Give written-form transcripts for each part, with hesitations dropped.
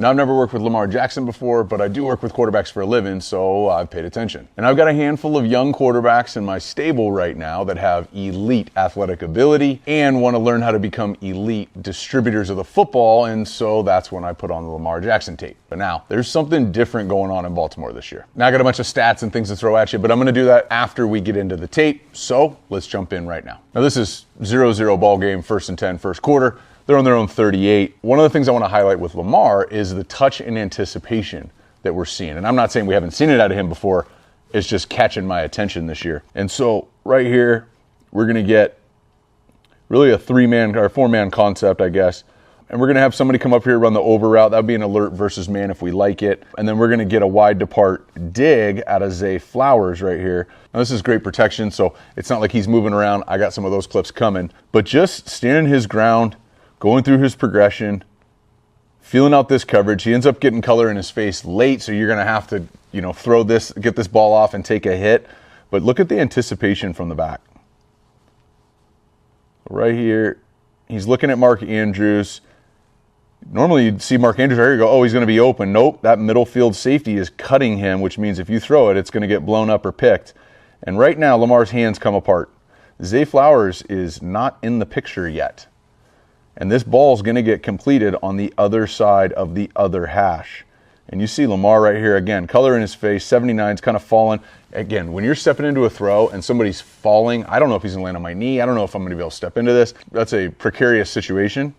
Now, I've never worked with Lamar Jackson before, but I do work with quarterbacks for a living, so I've paid attention. And I've got a handful of young quarterbacks in my stable right now that have elite athletic ability and want to learn how to become elite distributors of the football, and so that's when I put on the Lamar Jackson tape. But now, there's something different going on in Baltimore this year. Now, I got a bunch of stats and things to throw at you, but I'm going to do that after we get into the tape, so let's jump in right now. Now, this is 0-0 ball game, 1st and 10, first quarter. They're on their own 38. One of the things I want to highlight with Lamar is the touch and anticipation that we're seeing. And I'm not saying we haven't seen it out of him before. It's just catching my attention this year. And so right here, we're going to get really a 3-man or 4-man concept, I guess. And we're going to have somebody come up here, run the over route. That would be an alert versus man if we like it. And then we're going to get a wide depart dig out of Zay Flowers right here. Now, this is great protection, so it's not like he's moving around. I got some of those clips coming. But just standing his ground, going through his progression, feeling out this coverage. He ends up getting color in his face late, so you're going to have to, throw this, get this ball off and take a hit. But look at the anticipation from the back. Right here, he's looking at Mark Andrews. Normally you'd see Mark Andrews right here, you go, oh, he's going to be open. Nope, that middle field safety is cutting him, which means if you throw it, it's going to get blown up or picked. And right now, Lamar's hands come apart. Zay Flowers is not in the picture yet. And this ball is going to get completed on the other side of the other hash. And you see Lamar right here, again, color in his face, 79's kind of falling. Again, when you're stepping into a throw and somebody's falling, I don't know if he's going to land on my knee. I don't know if I'm going to be able to step into this. That's a precarious situation.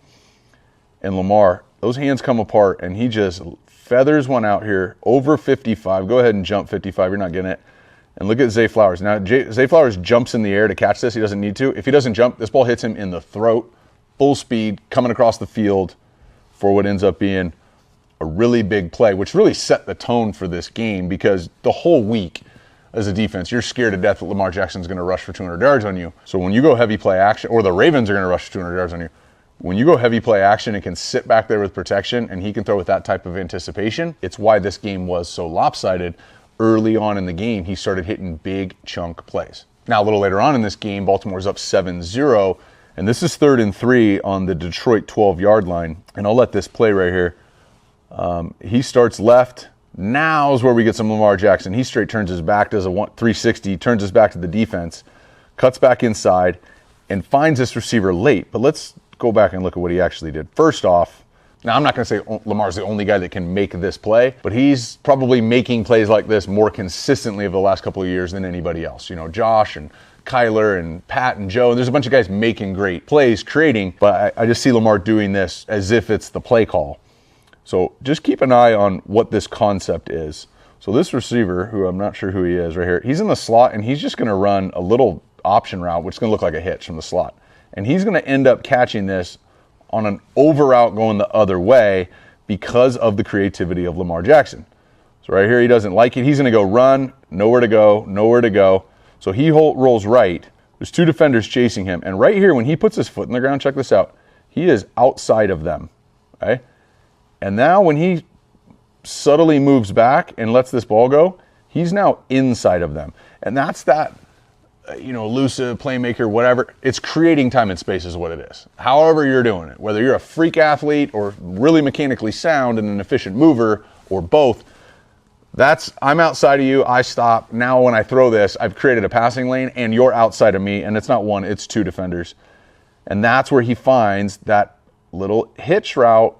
And Lamar, those hands come apart, and he just feathers one out here over 55. Go ahead and jump 55. You're not getting it. And look at Zay Flowers. Now, Zay Flowers jumps in the air to catch this. He doesn't need to. If he doesn't jump, this ball hits him in the throat. Full speed, coming across the field for what ends up being a really big play, which really set the tone for this game, because the whole week as a defense, you're scared to death that Lamar Jackson's going to rush for 200 yards on you. So when you go heavy play action, or the Ravens are going to rush for 200 yards on you, when you go heavy play action and can sit back there with protection and he can throw with that type of anticipation, it's why this game was so lopsided. Early on in the game, he started hitting big chunk plays. Now, a little later on in this game, Baltimore's up 7-0. And this is 3rd and 3 on the Detroit 12-yard line. And I'll let this play right here. He starts left. Now is where we get some Lamar Jackson. He straight turns his back, does a 360, turns his back to the defense, cuts back inside, and finds this receiver late. But let's go back and look at what he actually did. First off, now I'm not going to say Lamar's the only guy that can make this play, but he's probably making plays like this more consistently over the last couple of years than anybody else. Josh and Kyler and Pat and Joe, and there's a bunch of guys making great plays, creating, but I just see Lamar doing this as if it's the play call. So just keep an eye on what this concept is. So this receiver, who I'm not sure who he is right here, he's in the slot, and he's just going to run a little option route, which is going to look like a hitch from the slot. And he's going to end up catching this on an over route going the other way because of the creativity of Lamar Jackson. So right here, he doesn't like it. He's going to go run, nowhere to go, nowhere to go. So he rolls right. There's 2 defenders chasing him. And right here, when he puts his foot in the ground, check this out. He is outside of them. Okay? And now when he subtly moves back and lets this ball go, he's now inside of them. And that's that, elusive playmaker, whatever. It's creating time and space is what it is. However you're doing it, whether you're a freak athlete or really mechanically sound and an efficient mover or both, I'm outside of you, I stop. Now when I throw this, I've created a passing lane and you're outside of me, and it's not 1, it's 2 defenders. And that's where he finds that little hitch route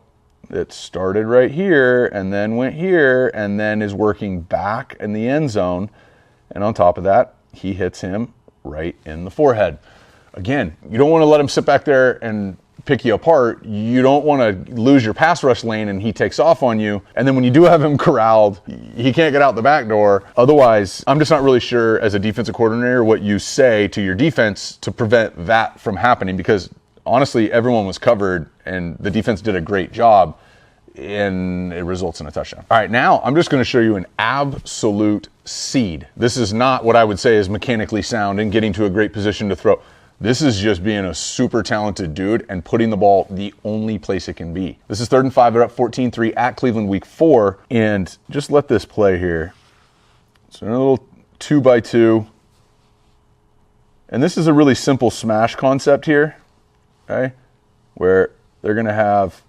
that started right here and then went here and then is working back in the end zone. And on top of that, he hits him right in the forehead. Again, you don't want to let him sit back there and pick you apart. You don't want to lose your pass rush lane and he takes off on you. And then when you do have him corralled, he can't get out the back door. Otherwise, I'm just not really sure as a defensive coordinator what you say to your defense to prevent that from happening, because honestly, everyone was covered and the defense did a great job and it results in a touchdown. All right, now I'm just going to show you an absolute seed. This is not what I would say is mechanically sound and getting to a great position to throw. This is just being a super talented dude and putting the ball the only place it can be. This is 3rd and 5. They're up 14-3 at Cleveland week 4. And just let this play here. So a little 2x2. And this is a really simple smash concept here, okay, where they're going to have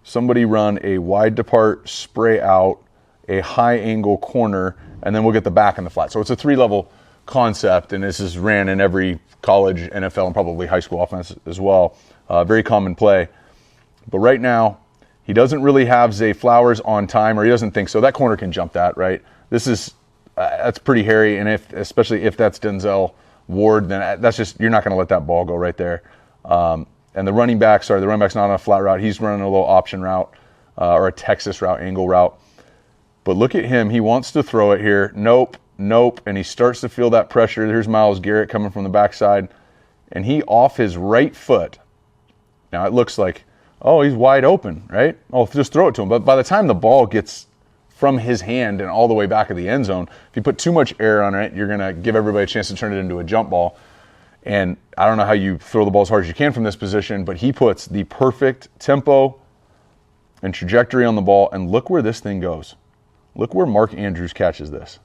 somebody run a wide depart, spray out, a high angle corner, and then we'll get the back and the flat. So it's a 3-level concept, and this is ran in every college, NFL, and probably high school offense as well. Very common play. But right now, he doesn't really have Zay Flowers on time, or he doesn't think so. That corner can jump that, right? This is, that's pretty hairy, and especially if that's Denzel Ward, then that's just, you're not going to let that ball go right there. And the running back's not on a flat route. He's running a little option route, or a Texas route, angle route. But look at him. He wants to throw it here. Nope. And he starts to feel that pressure. There's Myles Garrett coming from the backside. And he off his right foot. Now it looks like, oh, he's wide open, right? Oh, just throw it to him. But by the time the ball gets from his hand and all the way back of the end zone, if you put too much air on it, you're going to give everybody a chance to turn it into a jump ball. And I don't know how you throw the ball as hard as you can from this position, but he puts the perfect tempo and trajectory on the ball. And look where this thing goes. Look where Mark Andrews catches this.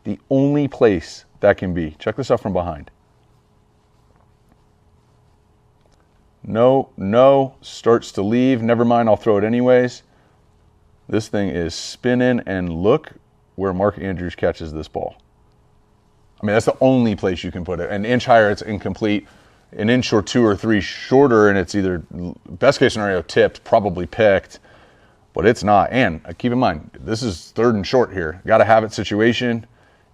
The only place that can be. Check this out from behind. No, starts to leave. Never mind, I'll throw it anyways. This thing is spinning, and look where Mark Andrews catches this ball. I mean, that's the only place you can put it. An inch higher, it's incomplete. An inch or 2 or 3 shorter, and it's either, best case scenario, tipped, probably picked. But it's not. And keep in mind, this is 3rd and short here. Got to have it situation,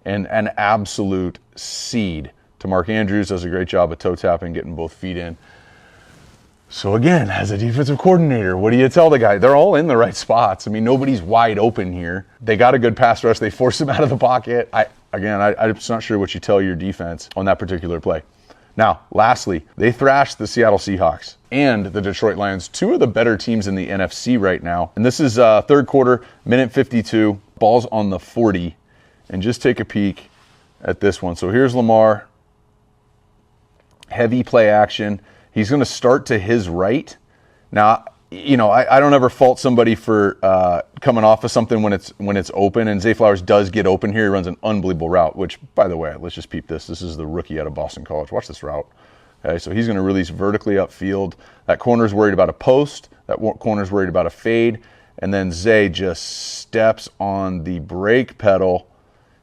and an absolute seed to Mark Andrews. Does a great job of toe tapping, getting both feet in. So again, as a defensive coordinator, what do you tell the guy? They're all in the right spots. I mean, nobody's wide open here. They got a good pass rush. They force him out of the pocket. I'm not sure what you tell your defense on that particular play. Now, lastly, they thrashed the Seattle Seahawks and the Detroit Lions, 2 of the better teams in the NFC right now. And this is 3rd quarter, minute 52, ball's on the 40. And just take a peek at this one. So here's Lamar, heavy play action. He's going to start to his right. Now, you know, I don't ever fault somebody for coming off of something when it's open, and Zay Flowers does get open here. He runs an unbelievable route, which, by the way, let's just peep this. This is the rookie out of Boston College. Watch this route. Okay, so he's going to release vertically upfield. That corner's worried about a post. That corner's worried about a fade. And then Zay just steps on the brake pedal,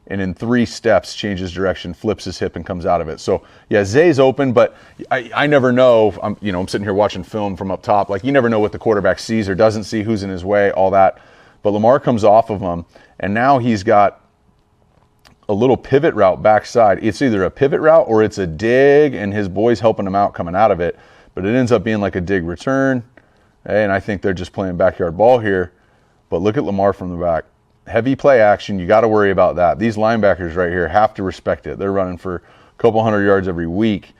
and in 3 steps changes direction, flips his hip, and comes out of it. So yeah, Zay's open, but I never know. I'm sitting here watching film from up top. Like, you never know what the quarterback sees or doesn't see, who's in his way, all that. But Lamar comes off of him, and now he's got a little pivot route backside. It's either a pivot route or it's a dig, and his boy's helping him out coming out of it. But it ends up being like a dig return. And I think they're just playing backyard ball here. But look at Lamar from the back. Heavy play action, you got to worry about that. These linebackers right here have to respect it. They're running for a couple 100 yards every week.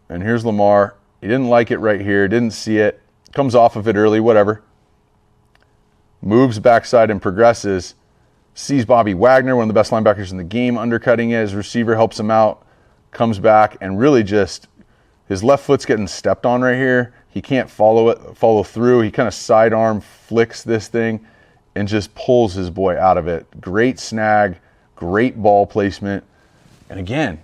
And here's Lamar. He didn't like it right here, didn't see it. Comes off of it early, whatever. Moves backside and progresses. Sees Bobby Wagner, one of the best linebackers in the game, undercutting it. His receiver helps him out. Comes back and really just, his left foot's getting stepped on right here. He can't follow through. He kind of sidearm flicks this thing and just pulls his boy out of it. Great snag, great ball placement. And again,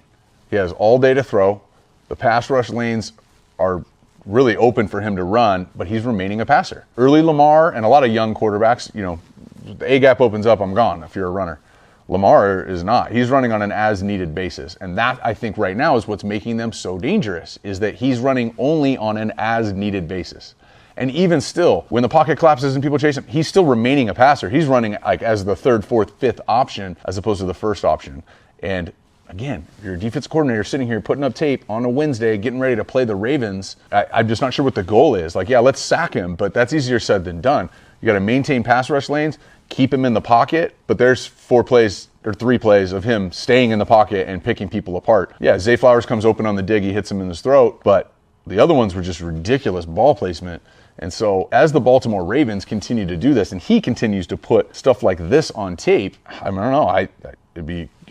he has all day to throw. The pass rush lanes are really open for him to run, but he's remaining a passer. Early Lamar and a lot of young quarterbacks, the A-gap opens up, I'm gone if you're a runner. Lamar is not. He's running on an as-needed basis. And that, I think, right now is what's making them so dangerous, is that he's running only on an as-needed basis. And even still, when the pocket collapses and people chase him, he's still remaining a passer. He's running like as the 3rd, 4th, 5th option as opposed to the first option. And again, you're a defense coordinator sitting here putting up tape on a Wednesday, getting ready to play the Ravens. I'm just not sure what the goal is. Like, yeah, let's sack him, but that's easier said than done. You got to maintain pass rush lanes, keep him in the pocket, but there's 4 plays or 3 plays of him staying in the pocket and picking people apart. Yeah, Zay Flowers comes open on the dig, he hits him in his throat, but the other ones were just ridiculous ball placement. And so as the Baltimore Ravens continue to do this, and he continues to put stuff like this on tape, I don't know,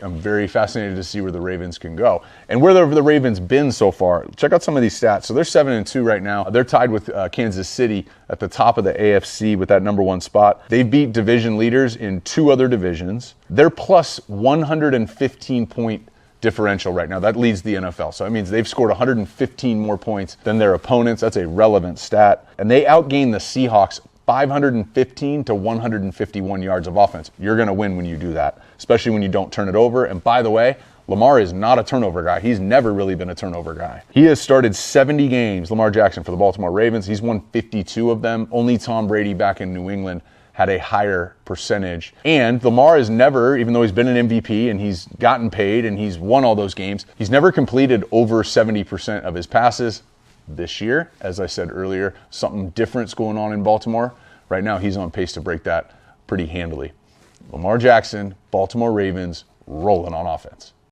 I'm very fascinated to see where the Ravens can go. And where the Ravens been so far, check out some of these stats. So they're 7-2 right now. They're tied with Kansas City at the top of the AFC with that number 1 spot. They beat division leaders in 2 other divisions. They're plus 115.3 differential right now. That leads the NFL. So it means they've scored 115 more points than their opponents. That's a relevant stat. And they outgained the Seahawks 515 to 151 yards of offense. You're going to win when you do that, especially when you don't turn it over. And by the way, Lamar is not a turnover guy. He's never really been a turnover guy. He has started 70 games, Lamar Jackson, for the Baltimore Ravens. He's won 52 of them. Only Tom Brady back in New England had a higher percentage. And Lamar has never, even though he's been an MVP and he's gotten paid and he's won all those games, he's never completed over 70% of his passes. This year, as I said earlier, something different's going on in Baltimore. Right now, he's on pace to break that pretty handily. Lamar Jackson, Baltimore Ravens, rolling on offense.